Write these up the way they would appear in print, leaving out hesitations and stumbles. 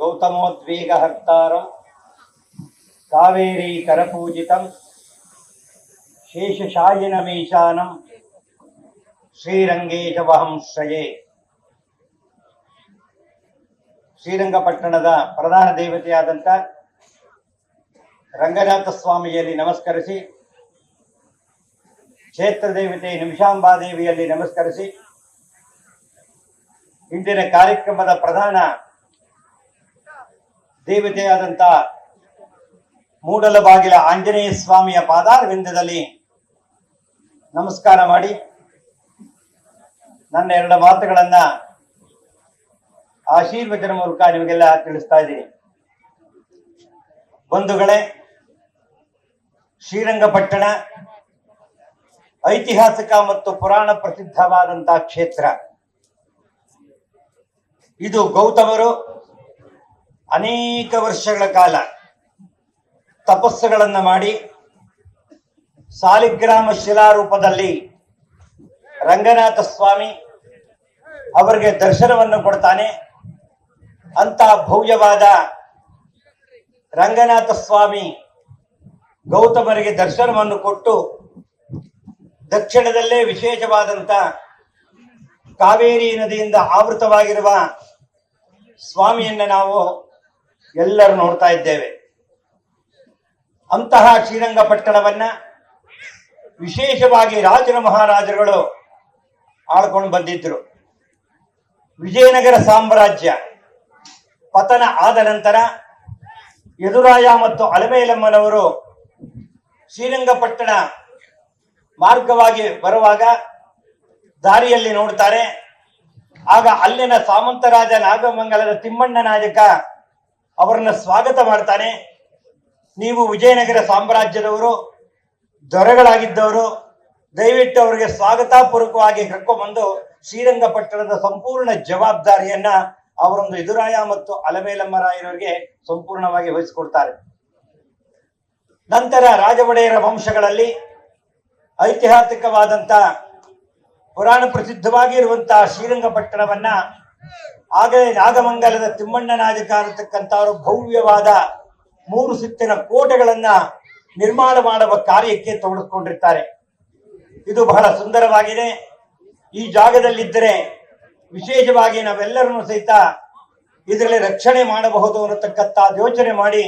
गौतमोद्वेगहर्तारं कावेरी करपूजितं शेषशायिनमीशानं ಶ್ರೀರಂಗೇ ವಹಂ ಶ್ರಯೇ. ಶ್ರೀರಂಗಪಟ್ಟಣದ ಪ್ರಧಾನ ದೇವತೆಯಾದಂಥ ರಂಗನಾಥ ಸ್ವಾಮಿಯಲ್ಲಿ ನಮಸ್ಕರಿಸಿ, ಕ್ಷೇತ್ರ ದೇವತೆ ನಿಮಿಷಾಂಬಾದೇವಿಯಲ್ಲಿ ನಮಸ್ಕರಿಸಿ, ಇಂದಿನ ಕಾರ್ಯಕ್ರಮದ ಪ್ರಧಾನ ದೇವತೆಯಾದಂಥ ಮೂಡಲಬಾಗಿಲ ಆಂಜನೇಯ ಸ್ವಾಮಿಯ ಪಾದಾರವಿಂದದಲ್ಲಿ ನಮಸ್ಕಾರ ಮಾಡಿ ನನ್ನ ಎರಡು ಮಾತುಗಳನ್ನ ಆಶೀರ್ವಚನ ಮೂಲಕ ನಿಮಗೆಲ್ಲ ತಿಳಿಸ್ತಾ ಇದ್ದೀನಿ. ಬಂಧುಗಳೇ, ಶ್ರೀರಂಗಪಟ್ಟಣ ಐತಿಹಾಸಿಕ ಮತ್ತು ಪುರಾಣ ಪ್ರಸಿದ್ಧವಾದಂತಹ ಕ್ಷೇತ್ರ. ಇದು ಗೌತಮರು ಅನೇಕ ವರ್ಷಗಳ ಕಾಲ ತಪಸ್ಸುಗಳನ್ನು ಮಾಡಿ ಸಾಲಿಗ್ರಾಮ ಶಿಲಾರೂಪದಲ್ಲಿ ರಂಗನಾಥ ಸ್ವಾಮಿ ಅವರಿಗೆ ದರ್ಶನವನ್ನು ಕೊಡ್ತಾನೆ. ಅಂತ ಭವ್ಯವಾದ ರಂಗನಾಥ ಸ್ವಾಮಿ ಗೌತಮರಿಗೆ ದರ್ಶನವನ್ನು ಕೊಟ್ಟು ದಕ್ಷಿಣದಲ್ಲೇ ವಿಶೇಷವಾದಂಥ ಕಾವೇರಿ ನದಿಯಿಂದ ಆವೃತವಾಗಿರುವ ಸ್ವಾಮಿಯನ್ನ ನಾವು ಎಲ್ಲರೂ ನೋಡ್ತಾ ಇದ್ದೇವೆ. ಅಂತಹ ಶ್ರೀರಂಗಪಟ್ಟಣವನ್ನ ವಿಶೇಷವಾಗಿ ರಾಜರ ಮಹಾರಾಜರುಗಳು ಆಳ್ಕೊಂಡು ಬಂದಿದ್ರು. ವಿಜಯನಗರ ಸಾಮ್ರಾಜ್ಯ ಪತನ ಆದ ನಂತರ ಯದುರಾಯ ಮತ್ತು ಅಲಮೇಲಮ್ಮನವರು ಶ್ರೀರಂಗಪಟ್ಟಣ ಮಾರ್ಗವಾಗಿ ಬರುವಾಗ ದಾರಿಯಲ್ಲಿ ನೋಡ್ತಾರೆ. ಆಗ ಅಲ್ಲಿನ ಸಾಮಂತರಾಜ ನಾಗಮಂಗಲದ ತಿಮ್ಮಣ್ಣ ನಾಯಕ ಅವರನ್ನ ಸ್ವಾಗತ ಮಾಡ್ತಾನೆ. ನೀವು ವಿಜಯನಗರ ಸಾಮ್ರಾಜ್ಯದವರು, ದೊರೆಗಳಾಗಿದ್ದವರು, ದಯವಿಟ್ಟು ಅವರಿಗೆ ಸ್ವಾಗತಪೂರ್ವಕವಾಗಿ ಕರ್ಕೊಂಡ್ಬಂದು ಶ್ರೀರಂಗಪಟ್ಟಣದ ಸಂಪೂರ್ಣ ಜವಾಬ್ದಾರಿಯನ್ನ ಅವರೊಂದು ಯದುರಾಯ ಮತ್ತು ಅಲಮೇಲಮ್ಮರಾಯರವರಿಗೆ ಸಂಪೂರ್ಣವಾಗಿ ವಹಿಸಿಕೊಡ್ತಾರೆ. ನಂತರ ರಾಜವಡೆಯರ ವಂಶಗಳಲ್ಲಿ ಐತಿಹಾಸಿಕವಾದಂಥ ಪುರಾಣ ಪ್ರಸಿದ್ಧವಾಗಿರುವಂತಹ ಶ್ರೀರಂಗಪಟ್ಟಣವನ್ನ ಆಗಲೇ ನಾಗಮಂಗಲದ ತಿಮ್ಮಣ್ಣ ನಾಯಕ ಅನ್ನತಕ್ಕಂಥವರು ಭವ್ಯವಾದ 3 ಸುತ್ತಿನ ಕೋಟೆಗಳನ್ನ ನಿರ್ಮಾಣ ಮಾಡುವ ಕಾರ್ಯಕ್ಕೆ ತೊಡಗಿಕೊಂಡಿರ್ತಾರೆ. ಇದು ಬಹಳ ಸುಂದರವಾಗಿದೆ. ಈ ಜಾಗದಲ್ಲಿದ್ದರೆ ವಿಶೇಷವಾಗಿ ನಾವೆಲ್ಲರನ್ನು ಸಹಿತ ಇದರಲ್ಲಿ ರಕ್ಷಣೆ ಮಾಡಬಹುದು ಅನ್ನತಕ್ಕಂಥ ಯೋಚನೆ ಮಾಡಿ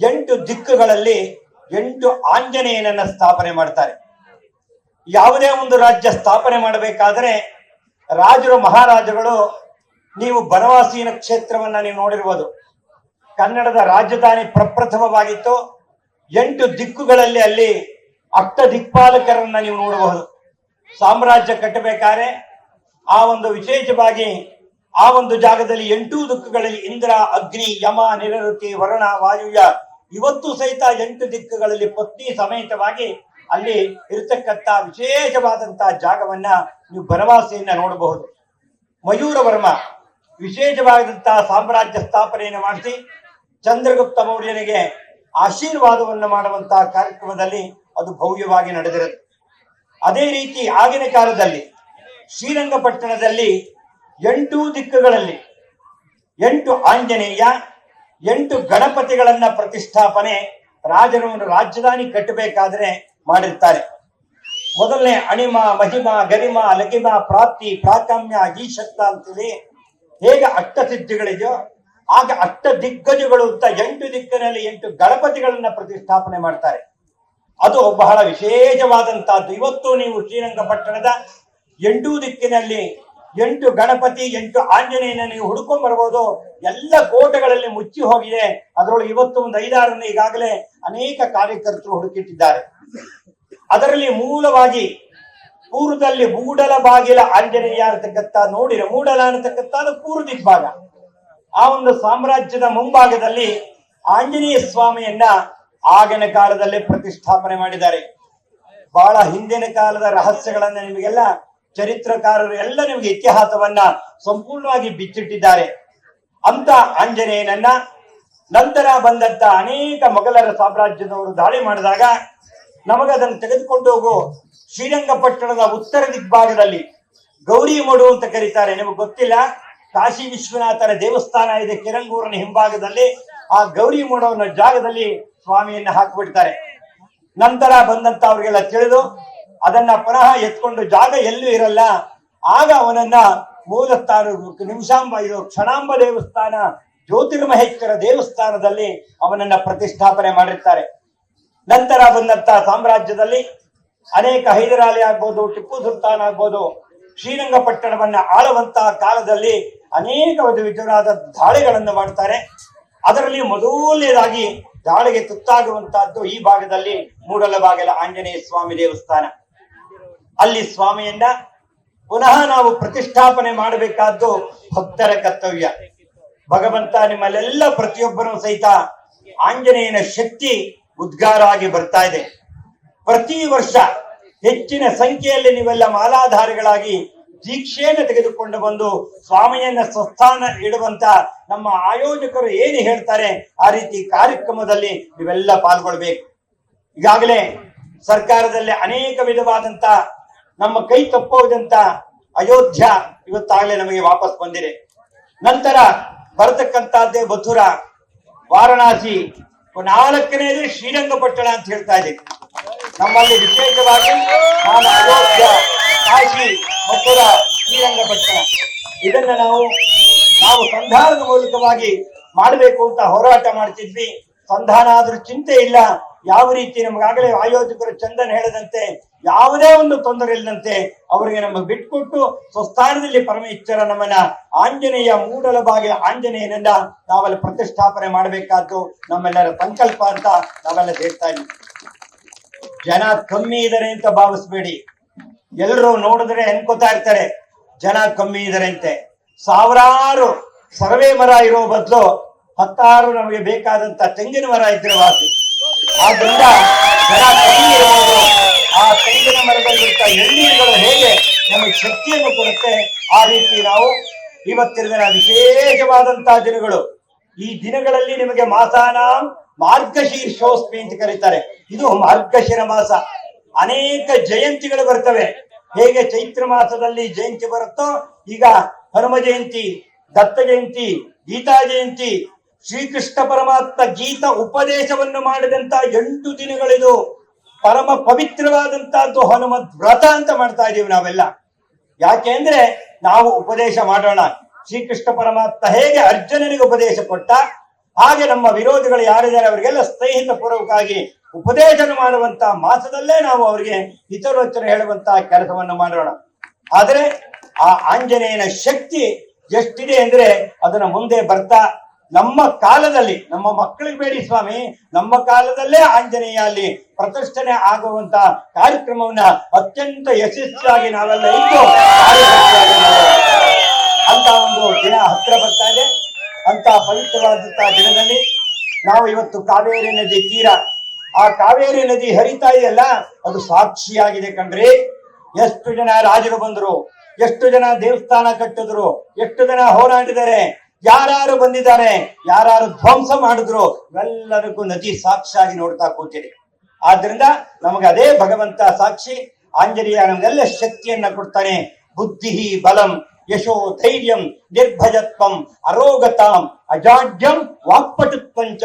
8 ದಿಕ್ಕುಗಳಲ್ಲಿ 8 ಆಂಜನೇಯನನ್ನ ಸ್ಥಾಪನೆ ಮಾಡ್ತಾರೆ. ಯಾವುದೇ ಒಂದು ರಾಜ್ಯ ಸ್ಥಾಪನೆ ಮಾಡಬೇಕಾದ್ರೆ ರಾಜರು ಮಹಾರಾಜಗಳು, ನೀವು ಬನವಾಸಿನ ಕ್ಷೇತ್ರವನ್ನ ನೀವು ನೋಡಿರ್ಬೋದು, ಕನ್ನಡದ ರಾಜಧಾನಿ ಪ್ರಪ್ರಥಮವಾಗಿತ್ತು. 8 ದಿಕ್ಕುಗಳಲ್ಲಿ ಅಲ್ಲಿ ಅಷ್ಟ ದಿಕ್ಪಾಲಕರನ್ನ ನೀವು ನೋಡಬಹುದು. ಸಾಮ್ರಾಜ್ಯ ಕಟ್ಟಬೇಕಾದ್ರೆ ಆ ಒಂದು ವಿಶೇಷವಾಗಿ ಆ ಒಂದು ಜಾಗದಲ್ಲಿ 8 ದಿಕ್ಕುಗಳಲ್ಲಿ ಇಂದ್ರ, ಅಗ್ನಿ, ಯಮ, ನಿರಋತಿ, ವರುಣ, ವಾಯುವ್ಯ, ಇವತ್ತು ಸಹಿತ 8 ದಿಕ್ಕುಗಳಲ್ಲಿ ಪತ್ನಿ ಸಮೇತವಾಗಿ ಅಲ್ಲಿ ಇರತಕ್ಕಂಥ ವಿಶೇಷವಾದಂತಹ ಜಾಗವನ್ನ ನೀವು ಬನವಾಸಿಯನ್ನ ನೋಡಬಹುದು. ಮಯೂರವರ್ಮ ವಿಶೇಷವಾದಂತಹ ಸಾಮ್ರಾಜ್ಯ ಸ್ಥಾಪನೆಯನ್ನು ಮಾಡಿಸಿ ಚಂದ್ರಗುಪ್ತ ಮೌರ್ಯನಿಗೆ ಆಶೀರ್ವಾದವನ್ನು ಮಾಡುವಂತಹ ಕಾರ್ಯಕ್ರಮದಲ್ಲಿ ಅದು ಭವ್ಯವಾಗಿ ನಡೆದಿರುತ್ತೆ. ಅದೇ ರೀತಿ ಆಗಿನ ಕಾಲದಲ್ಲಿ ಶ್ರೀರಂಗಪಟ್ಟಣದಲ್ಲಿ 8 ದಿಕ್ಕುಗಳಲ್ಲಿ 8 ಆಂಜನೇಯ, 8 ಗಣಪತಿಗಳನ್ನ ಪ್ರತಿಷ್ಠಾಪನೆ ರಾಜರು ರಾಜಧಾನಿ ಕಟ್ಟಬೇಕಾದ್ರೆ ಮಾಡಿರ್ತಾರೆ. ಮೊದಲನೇ ಅಣಿಮ, ಮಹಿಮ, ಗರಿಮ, ಲಗಿಮ, ಪ್ರಾಪ್ತಿ, ಪ್ರಾಕಾಮ್ಯ, ಈಶಕ್ತ ಅಂತೇಳಿ ಹೇಗೆ ಅಷ್ಟಸಿದ್ಧಿಗಳಿದೆಯೋ ಆಗ ಅಷ್ಟ ದಿಗ್ಗಜಗಳು ಅಂತ 8 ದಿಕ್ಕಿನಲ್ಲಿ 8 ಗಣಪತಿಗಳನ್ನ ಪ್ರತಿಷ್ಠಾಪನೆ ಮಾಡ್ತಾರೆ. ಅದು ಬಹಳ ವಿಶೇಷವಾದಂತಹದ್ದು. ಇವತ್ತು ನೀವು ಶ್ರೀರಂಗಪಟ್ಟಣದ 8 ದಿಕ್ಕಿನಲ್ಲಿ 8 ಗಣಪತಿ, 8 ಆಂಜನೇಯನ ನೀವು ಹುಡುಕೊಂಡ್ ಬರ್ಬೋದು. ಎಲ್ಲ ಕೋಟೆಗಳಲ್ಲಿ ಮುಚ್ಚಿ ಹೋಗಿದೆ. ಅದರೊಳಗೆ ಇವತ್ತು ಒಂದು 5-6 ಈಗಾಗಲೇ ಅನೇಕ ಕಾರ್ಯಕರ್ತರು ಹುಡುಕಿಟ್ಟಿದ್ದಾರೆ. ಅದರಲ್ಲಿ ಮೂಲವಾಗಿ ಪೂರ್ವದಲ್ಲಿ ಮೂಡಲ ಬಾಗಿಲ ಆಂಜನೇಯ ಅಂತಕ್ಕಂಥ ನೋಡಿರ, ಮೂಡಲ ಅನ್ನತಕ್ಕಂಥ ಪೂರ್ವ ದಿಗ್ಭಾಗ. ಆ ಒಂದು ಸಾಮ್ರಾಜ್ಯದ ಮುಂಭಾಗದಲ್ಲಿ ಆಂಜನೇಯ ಸ್ವಾಮಿಯನ್ನ ಆಗಿನ ಕಾಲದಲ್ಲೇ ಪ್ರತಿಷ್ಠಾಪನೆ ಮಾಡಿದ್ದಾರೆ. ಬಹಳ ಹಿಂದಿನ ಕಾಲದ ರಹಸ್ಯಗಳನ್ನ ನಿಮಗೆಲ್ಲ ಚರಿತ್ರಕಾರರು ಎಲ್ಲ ನಿಮಗೆ ಇತಿಹಾಸವನ್ನ ಸಂಪೂರ್ಣವಾಗಿ ಬಿಚ್ಚಿಟ್ಟಿದ್ದಾರೆ. ಅಂತ ಆಂಜನೇಯನನ್ನ ನಂತರ ಬಂದಂತ ಅನೇಕ ಮೊಘಲರ ಸಾಮ್ರಾಜ್ಯದವರು ದಾಳಿ ಮಾಡಿದಾಗ ನಮಗದನ್ನು ತೆಗೆದುಕೊಂಡು ಹೋಗು ಶ್ರೀರಂಗಪಟ್ಟಣದ ಉತ್ತರ ದಿಗ್ಭಾಗದಲ್ಲಿ ಗೌರಿ ಮಡು ಅಂತ ಕರೀತಾರೆ. ನಿಮಗೆ ಗೊತ್ತಿಲ್ಲ, ಕಾಶಿ ವಿಶ್ವನಾಥನ ದೇವಸ್ಥಾನ ಇದೆ ಕಿರಂಗೂರಿನ ಹಿಂಭಾಗದಲ್ಲಿ. ಆ ಗೌರಿ ಮೂಡವನ ಜಾಗದಲ್ಲಿ ಸ್ವಾಮಿಯನ್ನ ಹಾಕಿಬಿಡ್ತಾರೆ. ನಂತರ ಬಂದಂತ ಅವ್ರಿಗೆಲ್ಲ ತಿಳಿದು ಅದನ್ನ ಪುನಃ ಎತ್ಕೊಂಡು ಜಾಗ ಎಲ್ಲೂ ಇರಲ್ಲ. ಆಗ ಅವನನ್ನ ಮೂಲಸ್ಥಾನ ಇದು ಕ್ಷಣಾಂಬ ದೇವಸ್ಥಾನ, ಜ್ಯೋತಿರ್ಮಹೇಶ್ವರ ದೇವಸ್ಥಾನದಲ್ಲಿ ಅವನನ್ನ ಪ್ರತಿಷ್ಠಾಪನೆ ಮಾಡಿರ್ತಾರೆ. ನಂತರ ಬಂದಂತ ಸಾಮ್ರಾಜ್ಯದಲ್ಲಿ ಅನೇಕ ಹೈದರಾಲಿ ಆಗ್ಬೋದು, ಟಿಪ್ಪು ಸುಲ್ತಾನ್ ಆಗ್ಬೋದು, ಶ್ರೀರಂಗಪಟ್ಟಣವನ್ನ ಆಳುವಂತಹ ಕಾಲದಲ್ಲಿ ಅನೇಕ ವಿಧವಾದ ದಾಳಿಗಳನ್ನು ಮಾಡ್ತಾರೆ. ಅದರಲ್ಲಿ ಮೊದಲನೇದಾಗಿ ದಾಳಿಗೆ ತುತ್ತಾಗುವಂತಹದ್ದು ಈ ಭಾಗದಲ್ಲಿ ಮೂಡಲಬಾಗಿಲ ಆಂಜನೇಯ ಸ್ವಾಮಿ ದೇವಸ್ಥಾನ. ಅಲ್ಲಿ ಸ್ವಾಮಿಯನ್ನ ಪುನಃ ನಾವು ಪ್ರತಿಷ್ಠಾಪನೆ ಮಾಡಬೇಕಾದ್ದು ಭಕ್ತರ ಕರ್ತವ್ಯ. ಭಗವಂತ ನಿಮ್ಮಲ್ಲೆಲ್ಲ ಪ್ರತಿಯೊಬ್ಬರೂ ಸಹಿತ ಆಂಜನೇಯನ ಶಕ್ತಿ ಉದ್ಗಾರ ಆಗಿ ಬರ್ತಾ ಇದೆ. ಪ್ರತಿ ವರ್ಷ ಹೆಚ್ಚಿನ ಸಂಖ್ಯೆಯಲ್ಲಿ ನೀವೆಲ್ಲ ಮಾಲಾಧಾರಿಗಳಾಗಿ ದೀಕ್ಷೆಯನ್ನು ತೆಗೆದುಕೊಂಡು ಬಂದು ಸ್ವಾಮಿಯನ್ನ ಸ್ವಸ್ಥಾನ ಇಡುವಂತ ನಮ್ಮ ಆಯೋಜಕರು ಏನು ಹೇಳ್ತಾರೆ ಆ ರೀತಿ ಕಾರ್ಯಕ್ರಮದಲ್ಲಿ ನೀವೆಲ್ಲ ಪಾಲ್ಗೊಳ್ಬೇಕು. ಈಗಾಗಲೇ ಸರ್ಕಾರದಲ್ಲಿ ಅನೇಕ ವಿಧವಾದಂತ ನಮ್ಮ ಕೈ ತಪ್ಪೋದಂತ ಅಯೋಧ್ಯ ಇವತ್ತಾಗಲೇ ನಮಗೆ ವಾಪಸ್ ಬಂದಿದೆ. ನಂತರ ಬರತಕ್ಕಂತಹದ್ದೇ ಮಥುರಾ, ವಾರಣಾಸಿ, 4ನೇದು ಶ್ರೀರಂಗಪಟ್ಟಣ ಅಂತ ಹೇಳ್ತಾ ಇದ್ದೀವಿ. ನಮ್ಮಲ್ಲಿ ವಿಶೇಷವಾಗಿ ನಾನು ಅಯೋಧ್ಯ, ಕಾಶಿ, ಮಥುರಾ, ಶ್ರೀರಂಗಪಟ್ಟಣ ಇದನ್ನ ನಾವು ಸಂಧಾನದ ಮೂಲಕವಾಗಿ ಮಾಡಬೇಕು ಅಂತ ಹೋರಾಟ ಮಾಡ್ತಿದ್ವಿ. ಸಂಧಾನ ಆದ್ರೂ ಚಿಂತೆ ಇಲ್ಲ. ಯಾವ ರೀತಿ ನಮಗಾಗಲೇ ಆಯೋಜಕರು ಚಂದನ್ ಹೇಳದಂತೆ ಯಾವುದೇ ಒಂದು ತೊಂದರೆ ಇಲ್ಲದಂತೆ ಅವರಿಗೆ ನಮಗೆ ಬಿಟ್ಕೊಟ್ಟು ಸ್ವಸ್ಥಾನದಲ್ಲಿ ಪರಮೇಶ್ವರ ನಮ್ಮನ್ನ ಆಂಜನೇಯ ಮೂಡಲಬಾಗಿಲ ಆಂಜನೇಯನನ್ನ ನಾವೆಲ್ಲ ಪ್ರತಿಷ್ಠಾಪನೆ ಮಾಡಬೇಕಾದ್ದು ನಮ್ಮೆಲ್ಲರ ಸಂಕಲ್ಪ ಅಂತ ನಾವೆಲ್ಲ ಹೇಳ್ತಾ ಇದ್ದೀವಿ. ಜನ ಕಮ್ಮಿ ಇದ್ದಾರೆ ಅಂತ ಭಾವಿಸ್ಬೇಡಿ. ಎಲ್ಲರೂ ನೋಡಿದ್ರೆ ಅನ್ಕೋತಾ ಇರ್ತಾರೆ ಜನ ಕಮ್ಮಿ ಇದ್ದಾರೆ ಅಂತೆ. ಸಾವಿರಾರು ಸರ್ವೆ ಮರ ಇರೋ ಬದಲು 10 ನಮಗೆ ಬೇಕಾದಂತ ತೆಂಗಿನ ಮರ ಇದ್ರೆ ವಾಸಿ. ಆದ್ರಿಂದ ಜನ ಕಮ್ಮಿ ಇರಬಹುದು. ಆ ತೆಂಗಿನ ಮರದಲ್ಲಿರ್ತ ಎಳ್ನೀರುಗಳು ಹೇಗೆ ನಮಗೆ ಶಕ್ತಿಯನ್ನು ಕೊಡುತ್ತೆ ಆ ರೀತಿ ನಾವು ಇವತ್ತಿನ ದಿನ ವಿಶೇಷವಾದಂತಹ ದಿನಗಳು. ಈ ದಿನಗಳಲ್ಲಿ ನಿಮಗೆ ಮಾಸಾನಾಂ ಮಾರ್ಗಶೀರ್ಷೋಸ್ಮಿ ಅಂತ ಕರೀತಾರೆ. ಇದು ಮಾರ್ಗಶಿರ ಮಾಸ. ಅನೇಕ ಜಯಂತಿಗಳು ಬರ್ತವೆ. ಹೇಗೆ ಚೈತ್ರ ಮಾಸದಲ್ಲಿ ಜಯಂತಿ ಬರುತ್ತೋ ಈಗ ಹನುಮ ಜಯಂತಿ, ದತ್ತ ಜಯಂತಿ, ಗೀತಾ ಜಯಂತಿ, ಶ್ರೀಕೃಷ್ಣ ಪರಮಾತ್ಮ ಗೀತ ಉಪದೇಶವನ್ನು ಮಾಡಿದಂತ 8 ದಿನಗಳಿದು ಪರಮ ಪವಿತ್ರವಾದಂತಹದ್ದು ಹನುಮದ್ ವ್ರತ ಅಂತ ಮಾಡ್ತಾ ಇದೀವಿ ನಾವೆಲ್ಲ. ಯಾಕೆ ಅಂದ್ರೆ ನಾವು ಉಪದೇಶ ಮಾಡೋಣ. ಶ್ರೀಕೃಷ್ಣ ಪರಮಾತ್ಮ ಹೇಗೆ ಅರ್ಜುನನಿಗೆ ಉಪದೇಶ ಕೊಟ್ಟ ಹಾಗೆ ನಮ್ಮ ವಿರೋಧಿಗಳು ಯಾರಿದ್ದಾರೆ ಅವರಿಗೆಲ್ಲ ಸ್ನೇಹಿತ ಪೂರ್ವಕವಾಗಿ ಉಪದೇಶ ಮಾಡುವಂತ ಮಾಸದಲ್ಲೇ ನಾವು ಅವರಿಗೆ ಹಿತವಚನ ಹೇಳುವಂತಹ ಕೆಲಸವನ್ನು ಮಾಡೋಣ. ಆದ್ರೆ ಆ ಆಂಜನೇಯನ ಶಕ್ತಿ ಎಷ್ಟಿದೆ ಅಂದ್ರೆ ಅದನ್ನ ಮುಂದೆ ಬರ್ತಾ ನಮ್ಮ ಕಾಲದಲ್ಲಿ, ನಮ್ಮ ಮಕ್ಕಳಿಗೆ ಬೇಡಿ ಸ್ವಾಮಿ, ನಮ್ಮ ಕಾಲದಲ್ಲೇ ಆಂಜನೇಯ ಅಲ್ಲಿ ಪ್ರತಿಷ್ಠಾನೆ ಆಗುವಂತ ಕಾರ್ಯಕ್ರಮವನ್ನ ಅತ್ಯಂತ ಯಶಸ್ವಿಯಾಗಿ ನಾವೆಲ್ಲ ಇದ್ದು ಅಂತ ಒಂದು ದಿನ ಹತ್ರ ಬರ್ತಾ ಇದೆ. ಅಂತ ಪವಿತ್ರವಾದಂತಹ ದಿನದಲ್ಲಿ ನಾವು ಇವತ್ತು ಕಾವೇರಿ ನದಿ ತೀರ, ಆ ಕಾವೇರಿ ನದಿ ಹರಿತಾ ಇದೆಯಲ್ಲ ಅದು ಸಾಕ್ಷಿಯಾಗಿದೆ ಕಣ್ರಿ. ಎಷ್ಟು ಜನ ರಾಜರು ಬಂದ್ರು, ಎಷ್ಟು ಜನ ದೇವಸ್ಥಾನ ಕಟ್ಟಿದ್ರು, ಎಷ್ಟು ಜನ ಹೋರಾಡಿದ್ದಾರೆ, ಯಾರು ಬಂದಿದ್ದಾರೆ, ಯಾರು ಧ್ವಂಸ ಮಾಡಿದ್ರು, ಎಲ್ಲರಿಗೂ ನದಿ ಸಾಕ್ಷಿಯಾಗಿ ನೋಡ್ತಾ ಕೂತಿದೆ. ಆದ್ರಿಂದ ನಮಗೆ ಅದೇ ಭಗವಂತ ಸಾಕ್ಷಿ. ಆಂಜನೇಯ ನಮಗೆಲ್ಲ ಶಕ್ತಿಯನ್ನ ಕೊಡ್ತಾನೆ. ಬುದ್ಧಿ ಬಲಂ ಯಶೋ ಧೈರ್ಯಂ ನಿರ್ಭಯತ್ವಂ ಅರೋಗತಾಂ ಅಜಾಡ್ಯಂ ವಾಕ್ಪಟುತ್ವಂಚ